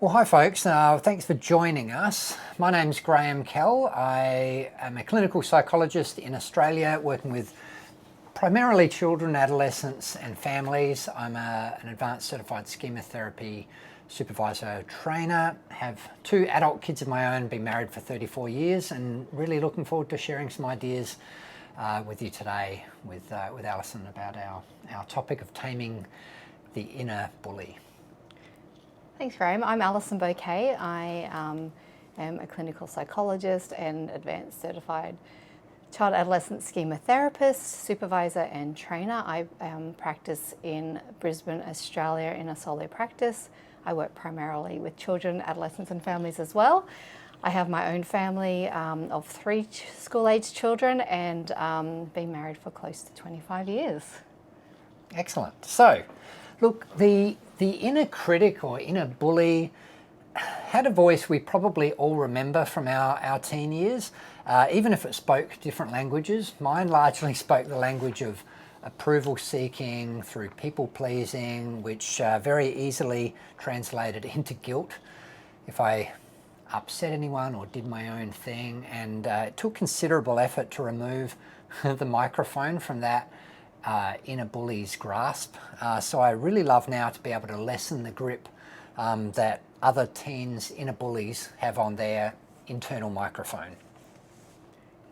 Well, hi folks, thanks for joining us. My name's Kell. I am a clinical psychologist in Australia working with primarily children, adolescents and families. I'm an advanced certified Schema Therapy supervisor trainer, have two adult kids of my own, been married for 34 years and really looking forward to sharing some ideas with you today with Alison about our topic of taming the inner bully. Thanks, Graham. I'm Alison Bouquee. I am a clinical psychologist and advanced certified child adolescent schema therapist, supervisor and trainer. I practice in Brisbane, Australia in a solo practice. I work primarily with children, adolescents and families as well. I have my own family of three school-aged children and been married for close to 25 years. Excellent. So, look, the inner critic or inner bully had a voice we probably all remember from our teen years, even if it spoke different languages. Mine largely spoke the language of approval seeking through people pleasing, which very easily translated into guilt if I upset anyone or did my own thing, and it took considerable effort to remove the microphone from that inner bully's grasp. So I really love now to be able to lessen the grip that other teens' inner bullies have on their internal microphone.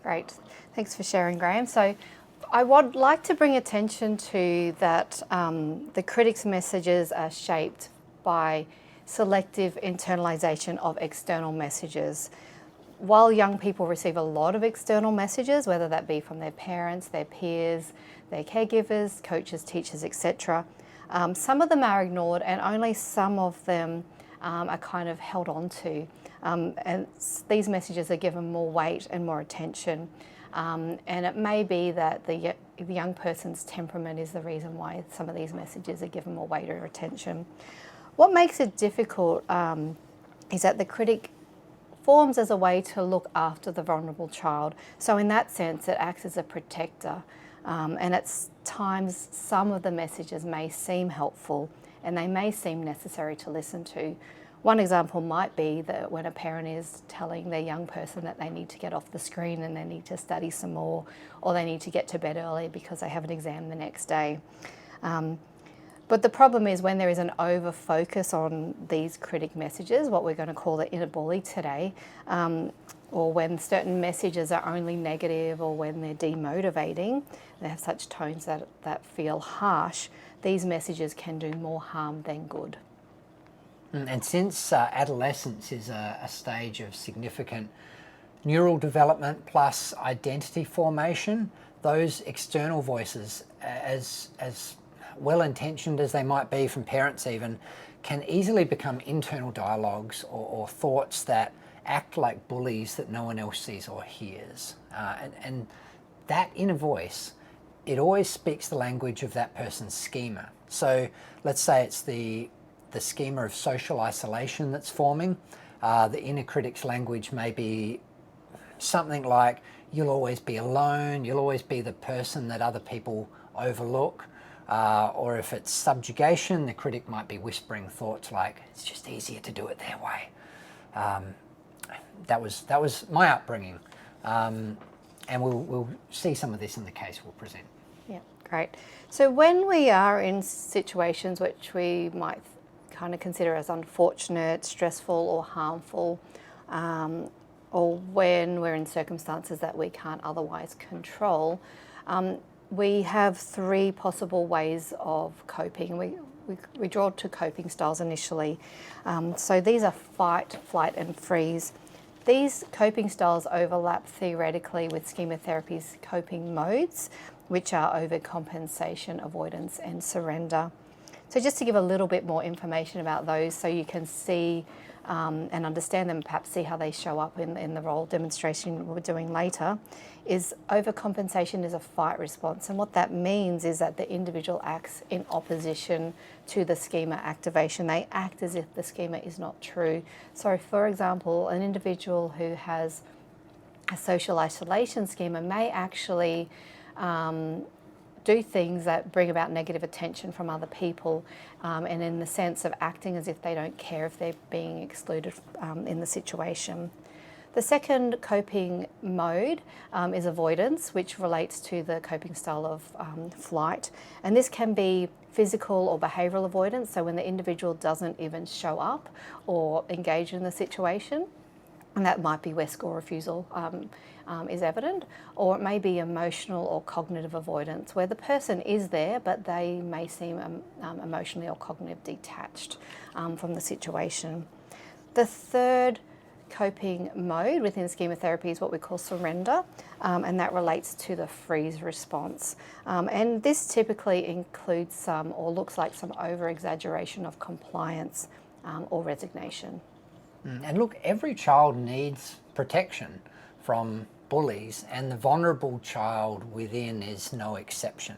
Great. Thanks for sharing, Graham. So I would like to bring attention to that the critic's messages are shaped by selective internalization of external messages. While young people receive a lot of external messages, whether that be from their parents, their peers, their caregivers, coaches, teachers, etc., some of them are ignored and only some of them are kind of held on to. And these messages are given more weight and more attention. And it may be that the young person's temperament is the reason why some of these messages are given more weight or attention. What makes it difficult is that the critic forms as a way to look after the vulnerable child. So in that sense, it acts as a protector. And at times, some of the messages may seem helpful and they may seem necessary to listen to. One example might be that when a parent is telling their young person that they need to get off the screen and they need to study some more, or they need to get to bed early because they have an exam the next day. But the problem is when there is an over-focus on these critic messages, what we're going to call the inner bully today, or when certain messages are only negative or when they're demotivating, they have such tones that feel harsh, these messages can do more harm than good. And since adolescence is a stage of significant neural development plus identity formation, those external voices, as well-intentioned as they might be from parents even, can easily become internal dialogues or thoughts that act like bullies that no one else sees or hears. And that inner voice, it always speaks the language of that person's schema. So let's say it's the schema of social isolation that's forming. The inner critic's language may be something like, you'll always be alone, you'll always be the person that other people overlook. Or if it's subjugation, the critic might be whispering thoughts like, it's just easier to do it their way. That was my upbringing. And we'll see some of this in the case we'll present. Yeah, great. So when we are in situations which we might kind of consider as unfortunate, stressful or harmful, or when we're in circumstances that we can't otherwise control, we have three possible ways of coping. We draw to coping styles initially. So these are fight, flight and freeze. These coping styles overlap theoretically with schema therapy's coping modes, which are overcompensation, avoidance and surrender. So just to give a little bit more information about those so you can see and understand them, perhaps see how they show up in the role demonstration we're doing later, is overcompensation is a fight response. And what that means is that the individual acts in opposition to the schema activation. They act as if the schema is not true. So for example, an individual who has a social isolation schema may actually do things that bring about negative attention from other people, and in the sense of acting as if they don't care if they're being excluded in the situation. The second coping mode is avoidance, which relates to the coping style of flight. And this can be physical or behavioural avoidance, so when the individual doesn't even show up or engage in the situation, and that might be where score refusal is evident, or it may be emotional or cognitive avoidance, where the person is there but they may seem emotionally or cognitively detached from the situation. The third coping mode within schema therapy is what we call surrender, and that relates to the freeze response. And this typically includes some, or looks like some, over-exaggeration of compliance or resignation. And look, every child needs protection from bullies, and the vulnerable child within is no exception.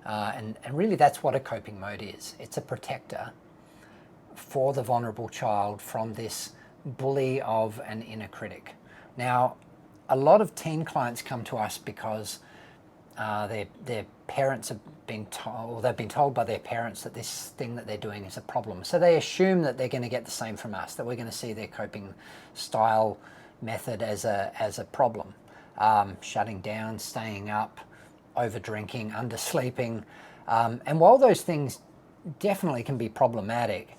And really that's what a coping mode is. It's a protector for the vulnerable child from this bully of an inner critic. Now, a lot of teen clients come to us because their parents have been told, or they've been told by their parents that this thing that they're doing is a problem. So they assume that they're going to get the same from us, that we're going to see their coping style method as a problem. Shutting down, staying up, over drinking, undersleeping. And while those things definitely can be problematic,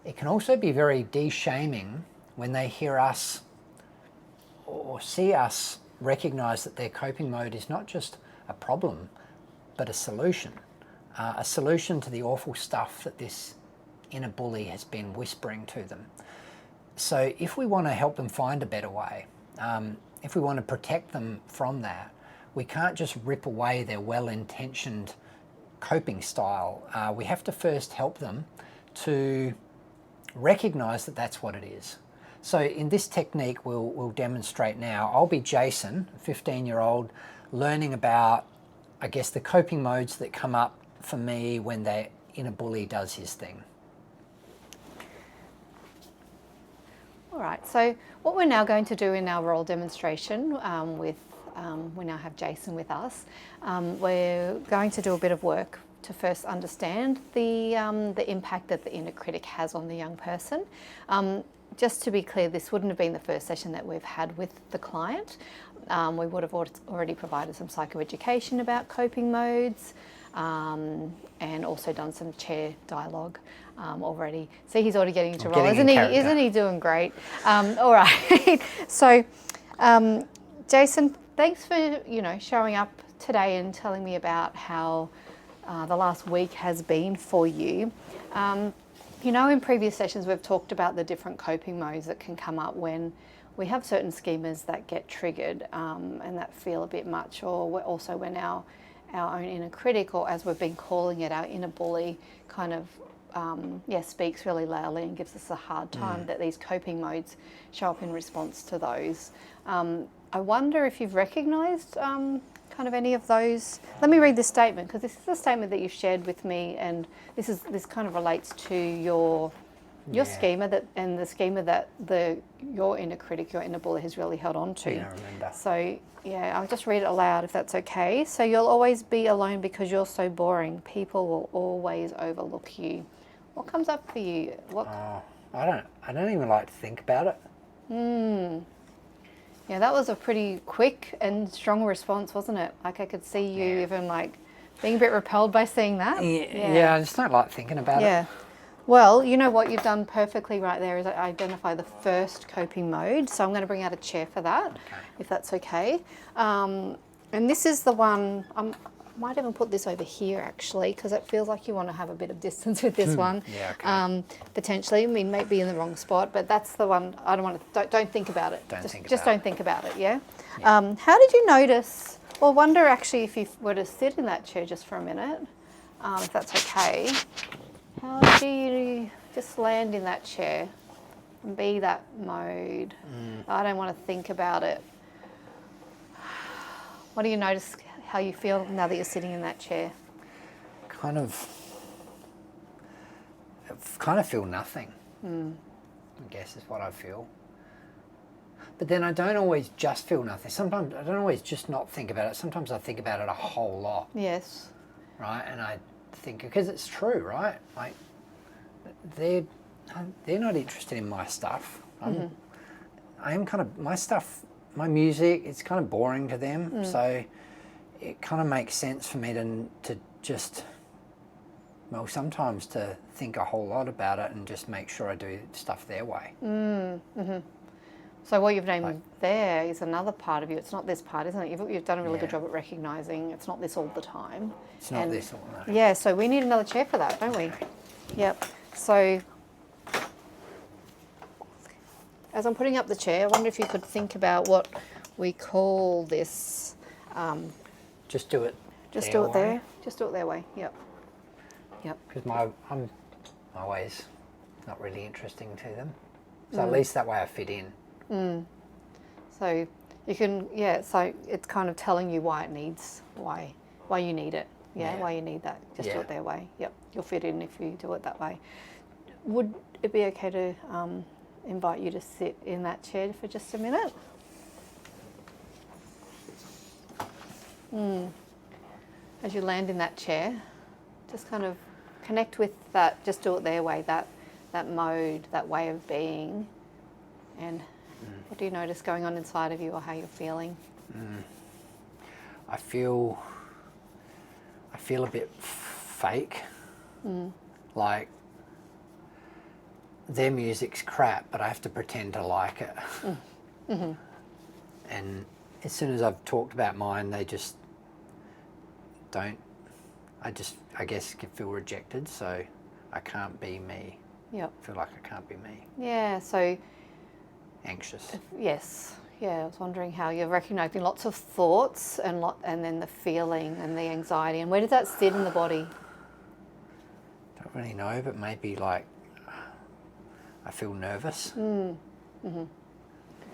it can also be very de-shaming when they hear us or see us recognize that their coping mode is not just a problem, but a solution to the awful stuff that this inner bully has been whispering to them. So if we want to help them find a better way, if we want to protect them from that, we can't just rip away their well-intentioned coping style. We have to first help them to recognize that that's what it is. So in this technique we'll demonstrate now. I'll be Jason, a 15-year-old, learning about, I guess, the coping modes that come up for me when the inner bully does his thing. All right, so what we're now going to do in our role demonstration we now have Jason with us, we're going to do a bit of work to first understand the impact that the inner critic has on the young person. Just to be clear, this wouldn't have been the first session that we've had with the client. We would have already provided some psychoeducation about coping modes, and also done some chair dialogue already. See, he's already getting into role, isn't he? Isn't he doing great? All right. So, Jason, thanks for showing up today and telling me about how the last week has been for you. In previous sessions we've talked about the different coping modes that can come up when we have certain schemas that get triggered and that feel a bit much, or also when our own inner critic, or as we've been calling it, our inner bully, kind of speaks really loudly and gives us a hard time, that these coping modes show up in response to those. I wonder if you've recognised kind of any of those. Let me read this statement, because this is a statement that you shared with me, and this kind of relates to your schema and the schema that your inner critic, your inner bully, has really held on to. Yeah, I remember. So I'll just read it aloud if that's okay. So, you'll always be alone because you're so boring. People will always overlook you. What comes up for you? I don't even like to think about it. Yeah, that was a pretty quick and strong response, wasn't it? Like, I could see you even like being a bit repelled by seeing that. Yeah, I just don't like thinking about it. Yeah. Well, you know what you've done perfectly right there is identify the first coping mode. So I'm going to bring out a chair for that, if that's okay. And this is the one, I might even put this over here actually, because it feels like you want to have a bit of distance with this one. Yeah, okay. Potentially, I mean, maybe in the wrong spot, but that's the one. I don't want to. Don't think about it. Just don't think about it. Yeah. How did you notice? Well, wonder actually if you were to sit in that chair just for a minute, if that's okay. How do you just land in that chair and be that mode? I don't want to think about it. What do you notice? How you feel now that you're sitting in that chair? Kind of feel nothing. I guess is what I feel. But then I don't always just feel nothing. Sometimes I don't always just not think about it. Sometimes I think about it a whole lot. Yes. right? And I think, because it's true, right? Like, they're not interested in my stuff. I am kind of, my stuff, my music, it's kind of boring to them. So it kind of makes sense for me to just, well, sometimes to think a whole lot about it and just make sure I do stuff their way. So what you've named there is another part of you. It's not this part, isn't it? You've done a really good job at recognising it's not this all the time. It's not this all the time. Yeah, so we need another chair for that, don't we? Yep. So as I'm putting up the chair, I wonder if you could think about what we call this. Just do it. Just do it there. Just do it their way. Yep. Yep. Because I'm my way's not really interesting to them. So at least that way I fit in. So you can, so it's kind of telling you why you need it. Why you need that. Just do it their way. Yep. You'll fit in if you do it that way. Would it be okay to invite you to sit in that chair for just a minute? As you land in that chair, just kind of connect with that, just do it their way, that mode, that way of being. And what do you notice going on inside of you, or how you're feeling? I feel a bit fake. Like, their music's crap, but I have to pretend to like it. And as soon as I've talked about mine, they just don't. I guess feel rejected, so I can't be me. Yep. I feel like I can't be me. Yeah, so... Anxious. Yes. Yeah, I was wondering how you're recognising lots of thoughts and then the feeling and the anxiety. And where does that sit in the body? Don't really know, but maybe like I feel nervous. So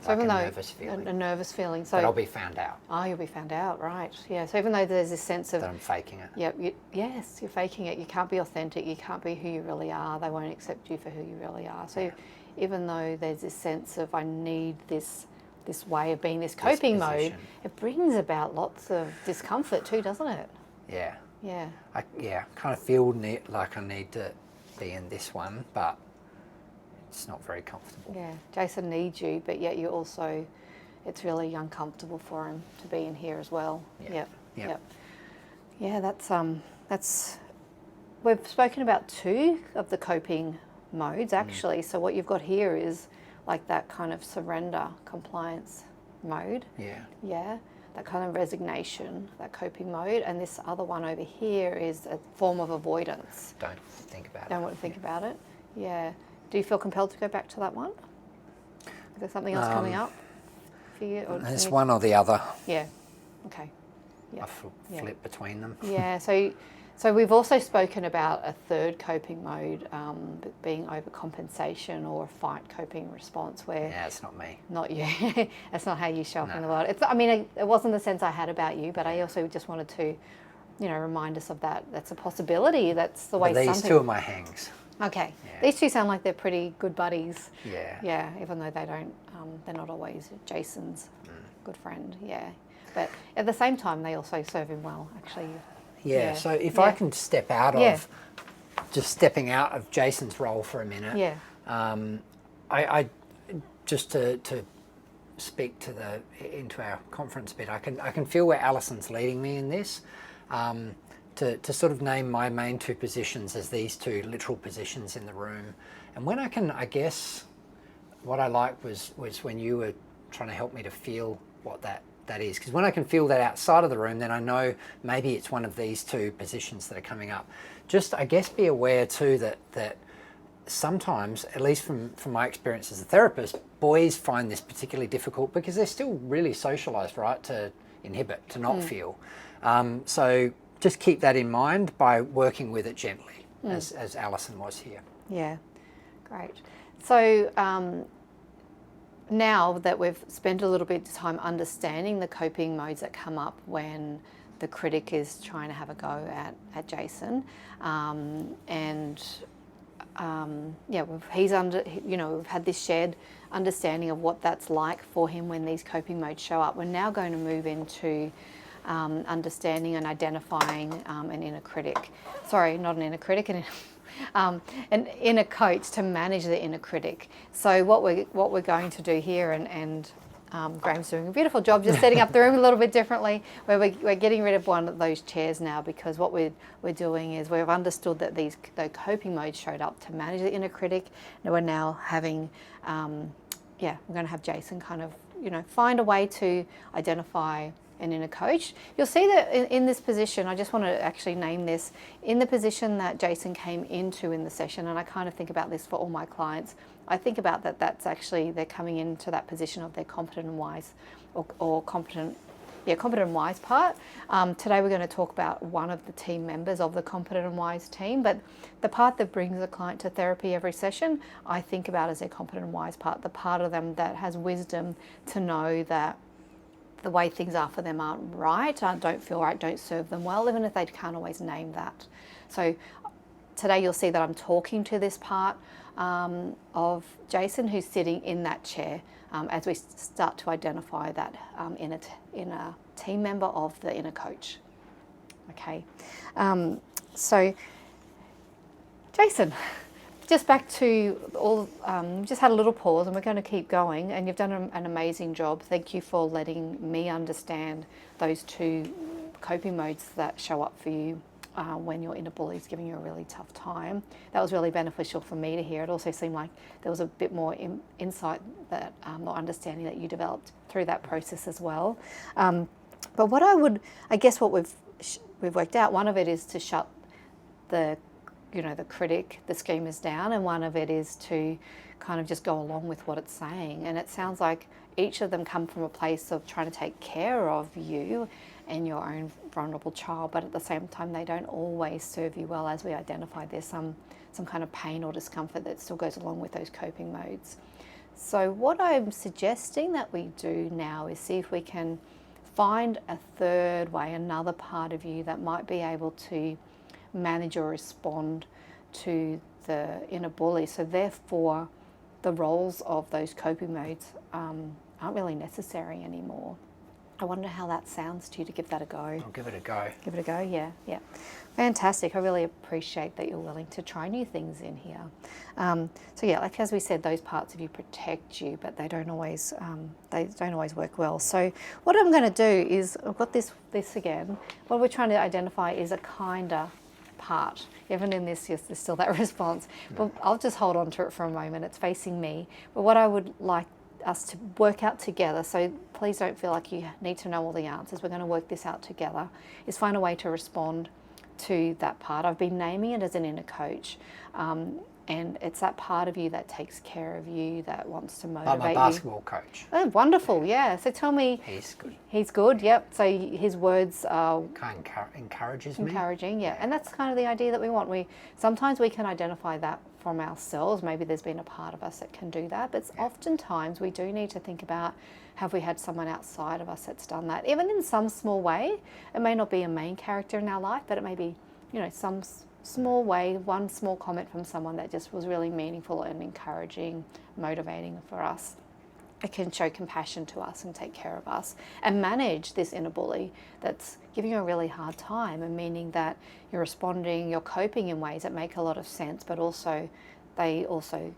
Like even a though nervous feeling. a nervous feeling. So But I'll be found out oh, you'll be found out, right? Yeah. So even though there's this sense of that I'm faking it. yeah, yes, you're faking it. You can't be authentic. You can't be who you really are. They won't accept you for who you really are. So even though there's this sense of I need this way of being, this coping mode, it brings about lots of discomfort too, doesn't it? Yeah. Yeah. I kind of feel like I need to be in this one, but it's not very comfortable. Yeah. Jason needs you, but yet you also, it's really uncomfortable for him to be in here as well. Yep. Yeah, that's we've spoken about two of the coping modes actually. So what you've got here is like that kind of surrender compliance mode. Yeah. That kind of resignation, that coping mode, and this other one over here is a form of avoidance. Don't think about it. Don't want to think about it. Yeah. Do you feel compelled to go back to that one? Is there something else coming up for you? Or It's one or the other. Yeah. Okay. I flip between them. Yeah. So we've also spoken about a third coping mode being overcompensation or a fight coping response where... Yeah, it's not me. Not you. That's not how you show up in the world. It wasn't the sense I had about you, but I also just wanted to, remind us of that. That's a possibility. That's the way these two are my hangs. Okay. Yeah. These two sound like they're pretty good buddies. Yeah. Yeah, even though they don't, they're not always Jason's good friend. Yeah. But at the same time, they also serve him well, actually. Yeah, so if I can step out of, just stepping out of Jason's role for a minute. Yeah. I just to speak into our conference bit, I can feel where Alison's leading me in this. To sort of name my main two positions as these two literal positions in the room. And when I can, I guess, what I liked was when you were trying to help me to feel what that is. Because when I can feel that outside of the room, then I know maybe it's one of these two positions that are coming up. Just, I guess, be aware too that sometimes, at least from my experience as a therapist, boys find this particularly difficult because they're still really socialised, right, to inhibit, to not feel. So just keep that in mind by working with it gently, as Alison was here. Yeah, great. So now that we've spent a little bit of time understanding the coping modes that come up when the critic is trying to have a go at Jason, we've had this shared understanding of what that's like for him when these coping modes show up. We're now going to move into understanding and identifying an inner critic. Sorry, not an inner critic, an inner coach to manage the inner critic. So what we're going to do here, and Graham's doing a beautiful job just setting up the room a little bit differently, where we're getting rid of one of those chairs now, because what we're doing is we've understood that the coping modes showed up to manage the inner critic, and we're now having, we're going to have Jason kind of, find a way to identify an inner coach. You'll see that in this position, I just want to actually name this, in the position that Jason came into in the session, and I kind of think about this for all my clients. I think about that's actually, they're coming into that position of their competent and wise, or competent and wise part. Today we're going to talk about one of the team members of the competent and wise team, but the part that brings the client to therapy every session, I think about as their competent and wise part, the part of them that has wisdom to know that the way things are for them aren't right, don't feel right, don't serve them well, even if they can't always name that. So today you'll see that I'm talking to this part of Jason, who's sitting in that chair, as we start to identify that inner team member of the inner coach. Okay, so Jason, just back to all, just had a little pause, and we're going to keep going, and you've done an amazing job. Thank you for letting me understand those two coping modes that show up for you when your inner bully is giving you a really tough time. That was really beneficial for me to hear. It also seemed like there was a bit more insight that, or understanding that you developed through that process as well. But what what we've worked out, one of it is to shut the critic, the schemas down, and one of it is to kind of just go along with what it's saying. And it sounds like each of them come from a place of trying to take care of you and your own vulnerable child, but at the same time they don't always serve you well, as we identify there's some kind of pain or discomfort that still goes along with those coping modes. So what I'm suggesting that we do now is see if we can find a third way, another part of you that might be able to manage or respond to the inner bully. So therefore the roles of those coping modes aren't really necessary anymore. I wonder how that sounds to you to give that a go. I'll give it a go. Give it a go, yeah. Fantastic. I really appreciate that you're willing to try new things in here. So yeah, like as we said, those parts of you protect you, but they don't always work well. So what I'm going to do is, I've got this again. What we're trying to identify is a kinder part. Even in this, yes, there's still that response. But I'll just hold on to it for a moment. It's facing me. But what I would like us to work out together, so please don't feel like you need to know all the answers, we're going to work this out together, is find a way to respond to that part. I've been naming it as an inner coach, and it's that part of you that takes care of you, that wants to motivate you. Like my basketball coach. Oh, wonderful, yeah. So tell me. He's good. He's good, yep. So his words are encourages me. Encouraging, yeah. And that's kind of the idea that we want. Sometimes we can identify that from ourselves. Maybe there's been a part of us that can do that, but oftentimes we do need to think about, have we had someone outside of us that's done that? Even in some small way. It may not be a main character in our life, but it may be, some small way, one small comment from someone that just was really meaningful and encouraging, motivating for us. It can show compassion to us and take care of us and manage this inner bully that's giving you a really hard time, and meaning that you're responding, you're coping in ways that make a lot of sense, but also they also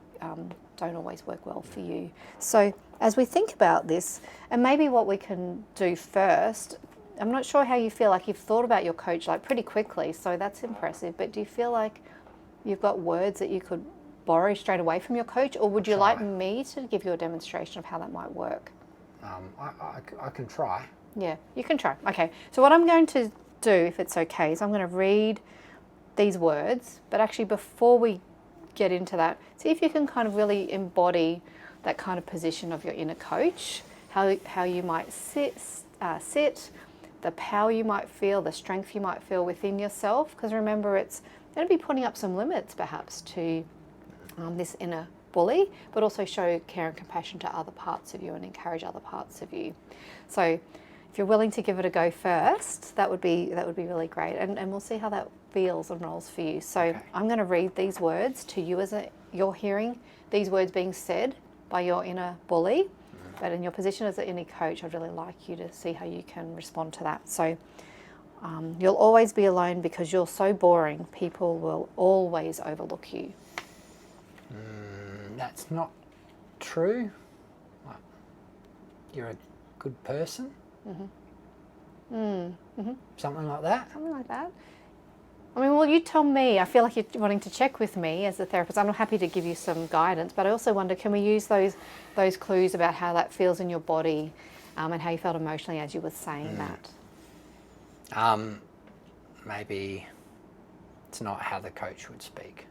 don't always work well for you. So as we think about this, and maybe what we can do first, I'm not sure how you feel, like you've thought about your coach like pretty quickly, so that's impressive, but do you feel like you've got words that you could borrow straight away from your coach, or would you like me to give you a demonstration of how that might work? I can try. Yeah, you can try. Okay, so what I'm going to do, if it's okay, is I'm going to read these words, but actually before we get into that, see if you can kind of really embody that kind of position of your inner coach, how you might sit, the power you might feel, the strength you might feel within yourself, because remember, it's going to be putting up some limits perhaps to this inner bully, but also show care and compassion to other parts of you and encourage other parts of you. So if you're willing to give it a go first, that would be really great, and we'll see how that feels and rolls for you. So okay. I'm going to read these words to you as you're hearing these words being said by your inner bully. But in your position as an inner coach, I'd really like you to see how you can respond to that. So you'll always be alone because you're so boring. People will always overlook you. That's not true. Like, you're a good person. Something like that. Something like that. I mean, well, you tell me. I feel like you're wanting to check with me as a therapist. I'm happy to give you some guidance, but I also wonder, can we use those clues about how that feels in your body and how you felt emotionally as you were saying that? Maybe it's not how the coach would speak.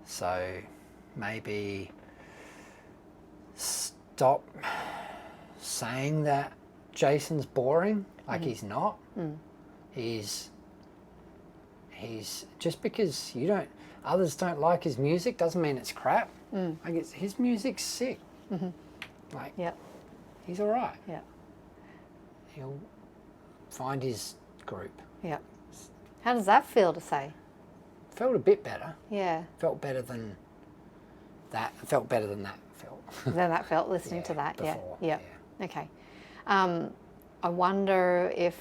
So maybe stop saying that Jason's boring, like he's not. He's just because others don't like his music doesn't mean it's crap. Like his music's sick. Like, he's all right. Yeah. He'll find his group. Yeah. How does that feel to say? Felt a bit better. Yeah. Felt better than that. Felt better than that felt. Then that felt listening to that. Before, Yeah. Okay. I wonder if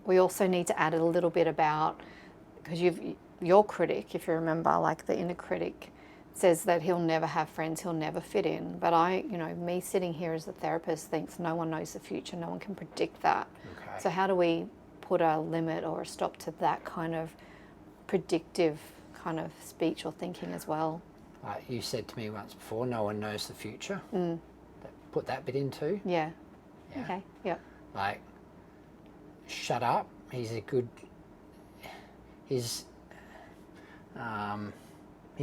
we also need to add a little bit about, because your critic, if you remember, like the inner critic, says that he'll never have friends, he'll never fit in. But me sitting here as a therapist thinks no one knows the future, no one can predict that. Okay. So how do we put a limit or a stop to that kind of predictive kind of speech or thinking as well? You said to me once before, no one knows the future. Put that bit in too. Yeah. Okay. Yeah. Like, shut up. He's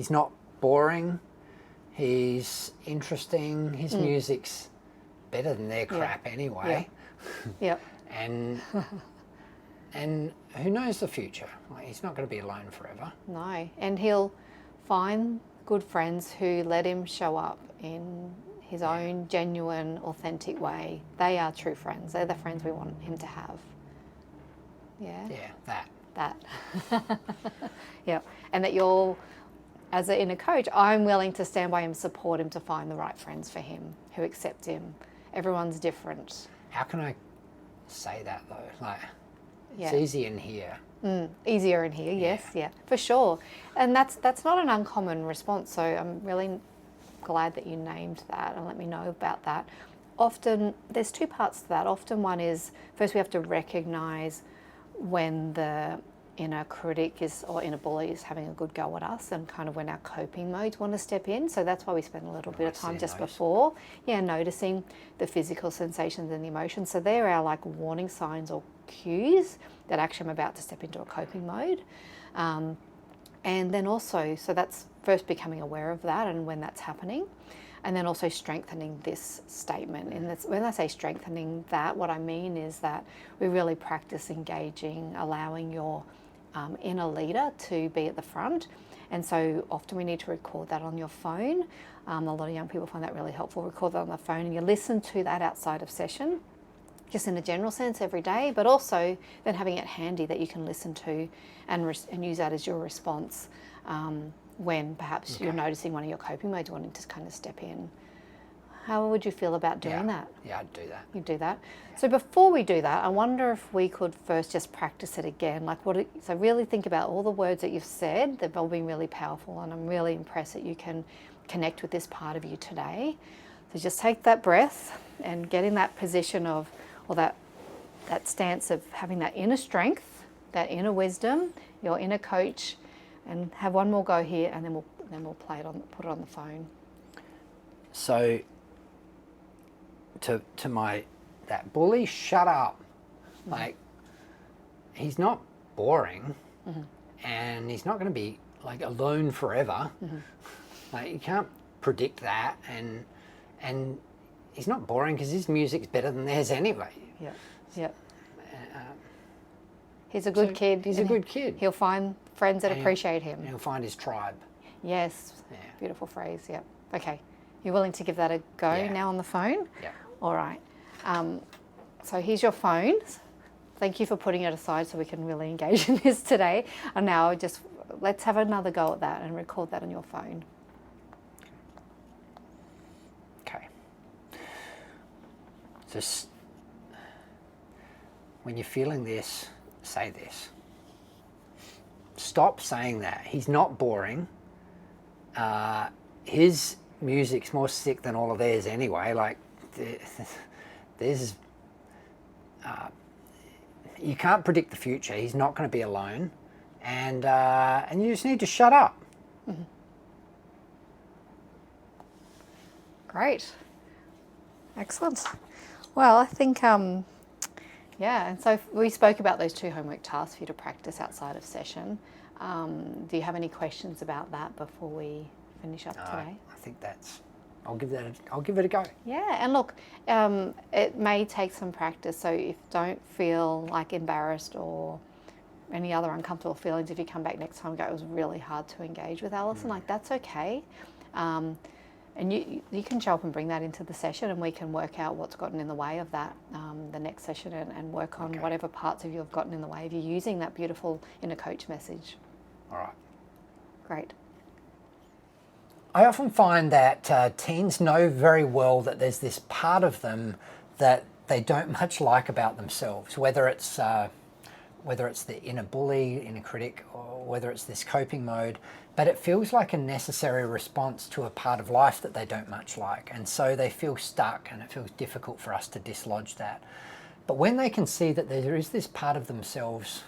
not boring. He's interesting. His music's better than their crap anyway. Yeah. And who knows the future? Like, he's not going to be alone forever. No. And he'll find good friends who let him show up in his own genuine, authentic way. They are true friends. They're the friends we want him to have. Yeah? Yeah, That. Yeah. And that you're, as an inner coach, I'm willing to stand by him, support him to find the right friends for him, who accept him. Everyone's different. How can I say that though? Like, Yeah. it's easy in here. Easier in here, yes, yeah, for sure. And that's not an uncommon response, so I'm really glad that you named that and let me know about that. Often, there's two parts to that. Often one is, first we have to recognise when the inner critic or inner bully is having a good go at us, and kind of when our coping modes want to step in. So that's why we spend a little bit of time just before, noticing the physical sensations and the emotions. So they're our like warning signs or cues that actually I'm about to step into a coping mode. And then also, so that's first becoming aware of that and when that's happening. And then also strengthening this statement. And when I say strengthening that, what I mean is that we really practice engaging, allowing your inner leader to be at the front. And so often we need to record that on your phone. A lot of young people find that really helpful. Record that on the phone and you listen to that outside of session, just in a general sense every day, but also then having it handy that you can listen to and use that as your response when perhaps you're noticing one of your coping modes wanting to kind of step in. How would you feel about doing that? Yeah, I'd do that. You'd do that. So before we do that, I wonder if we could first just practice it again. So really think about all the words that you've said. They've all been really powerful, and I'm really impressed that you can connect with this part of you today. So just take that breath and get in that position of, or that stance of having that inner strength, that inner wisdom, your inner coach, and have one more go here, and then we'll put it on the phone. So to that bully, shut up. Like, he's not boring, and he's not going to be like alone forever. Like, you can't predict that, and he's not boring because his music's better than theirs anyway. Yeah. He's a good kid. He's a good kid. He'll find friends that appreciate him. And he'll find his tribe. Yes. Yeah. Beautiful phrase. Yeah. Okay. You're willing to give that a go now on the phone? Yeah. All right. So here's your phone. Thank you for putting it aside so we can really engage in this today. And now let's have another go at that and record that on your phone. Okay. just, when you're feeling this, say this. Stop saying that. He's not boring. His music's more sick than all of theirs anyway. Like, there's, you can't predict the future. He's not going to be alone, and you just need to shut up. Mm-hmm. Great, excellent. Well, I think yeah. And so we spoke about those 2 homework tasks for you to practice outside of session. Do you have any questions about that before we finish up today? I think that's. I'll give it a go. Yeah, and look, it may take some practice, so if don't feel like embarrassed or any other uncomfortable feelings, if you come back next time and go, it was really hard to engage with Alison, like that's okay. And you can show up and bring that into the session, and we can work out what's gotten in the way of that the next session, and work on whatever parts of you have gotten in the way of you using that beautiful inner coach message. All right. Great. I often find that teens know very well that there's this part of them that they don't much like about themselves, whether it's the inner bully, inner critic, or whether it's this coping mode, but it feels like a necessary response to a part of life that they don't much like, and so they feel stuck, and it feels difficult for us to dislodge that. But when they can see that there is this part of themselves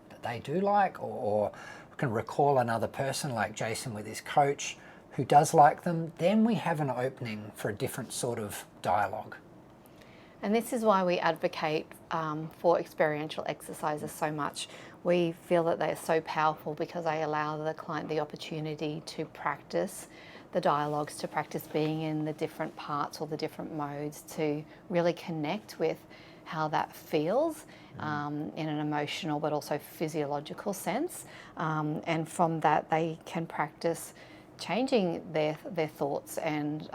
that they do like, or can recall another person like Jason with his coach who does like them, then we have an opening for a different sort of dialogue. And this is why we advocate for experiential exercises so much. We feel that they're so powerful because they allow the client the opportunity to practice the dialogues, to practice being in the different parts or the different modes, to really connect with how that feels in an emotional but also physiological sense. And from that they can practice changing their thoughts and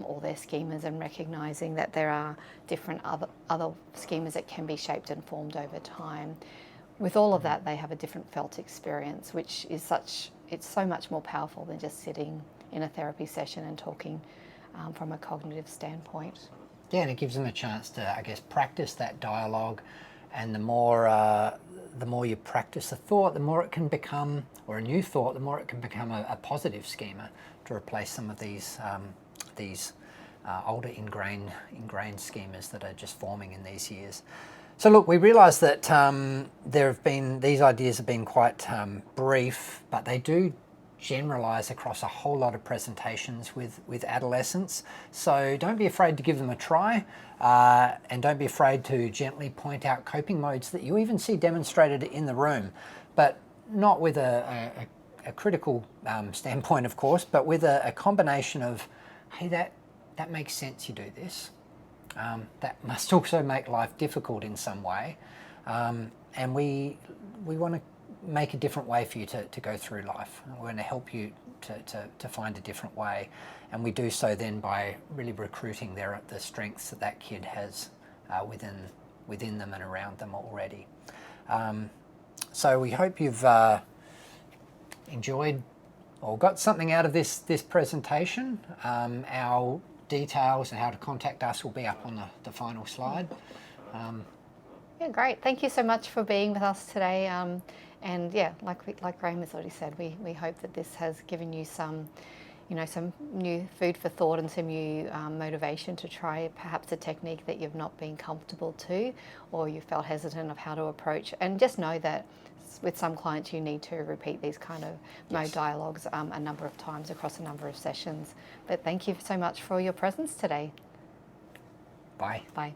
or their schemas, and recognising that there are different other schemas that can be shaped and formed over time. With all of that, they have a different felt experience, which is it's so much more powerful than just sitting in a therapy session and talking from a cognitive standpoint. Yeah, and it gives them a chance to, I guess, practice that dialogue, and the more you practice a thought, the more it can become, or a new thought, the more it can become a positive schema to replace some of these older ingrained schemas that are just forming in these years. So look, we realise that these ideas have been quite brief, but they do generalise across a whole lot of presentations with adolescents. So don't be afraid to give them a try, and don't be afraid to gently point out coping modes that you even see demonstrated in the room, but not with a critical standpoint, of course, but with a combination of, hey, that makes sense, you do this. That must also make life difficult in some way, and we want to make a different way for you to go through life. We're going to help you to find a different way, and we do so then by really recruiting the strengths that kid has within them and around them already. So we hope you've enjoyed or got something out of this presentation. Our details and how to contact us will be up on the final slide. Yeah, great. Thank you so much for being with us today. And yeah, like Graham has already said, we hope that this has given you some new food for thought and some new motivation to try perhaps a technique that you've not been comfortable to, or you felt hesitant of how to approach. And just know that with some clients you need to repeat these kind of mode dialogues a number of times across a number of sessions. But thank you so much for your presence today. Bye. Bye.